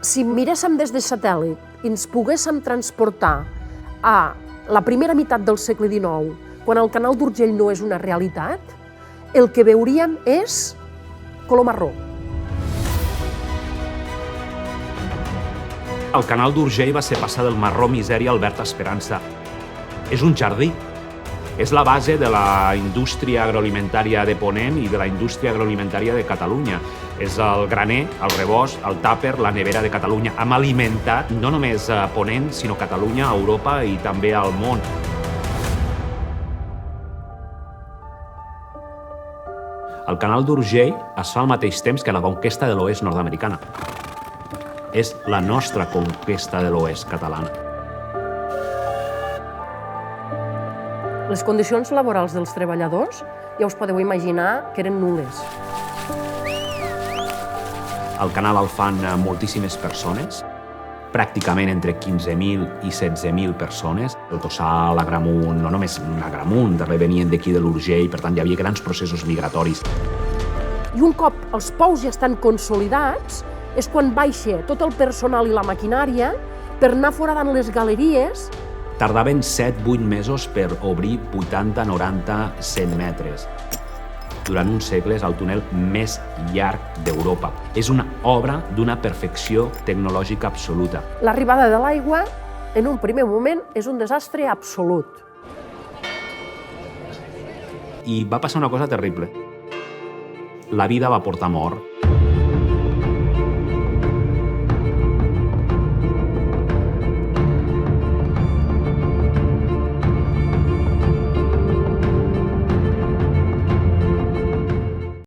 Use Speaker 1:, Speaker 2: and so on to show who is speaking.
Speaker 1: Si miréssim des de satèl·lit i ens poguéssim transportar a la primera meitat del segle XIX, quan el canal d'Urgell no és una realitat, el que veuríem és color marró.
Speaker 2: El canal d'Urgell va ser passar del marró misèria al verd esperança. És un jardí. És la base de la indústria agroalimentària de Ponent i de la indústria agroalimentària de Catalunya. És el graner, el rebost, el tàper, la nevera de Catalunya. Hem alimentat no només a Ponent, sinó Catalunya, a Europa i també al món. El canal d'Urgell es fa al mateix temps que la conquesta de l'oest nord-americana. És la nostra conquesta de l'oest catalana.
Speaker 1: Les condicions laborals dels treballadors ja us podeu imaginar que eren nul·les.
Speaker 2: El canal el fan moltíssimes persones, pràcticament entre 15.000 i 16.000 persones. El Tossal, l'Agramunt, no només l'Agramunt, també venien d'aquí de l'Urgell, per tant hi havia grans processos migratoris.
Speaker 1: I un cop els pous ja estan consolidats, és quan baixa tot el personal i la maquinària per anar foradant les galeries.
Speaker 2: Tardaven 7-8 mesos per obrir 80, 90, 100 metres. Durant un segle és el túnel més llarg d'Europa. És una obra d'una perfecció tecnològica absoluta.
Speaker 1: L'arribada de l'aigua, en un primer moment, és un desastre absolut.
Speaker 2: I va passar una cosa terrible. La vida va portar mort.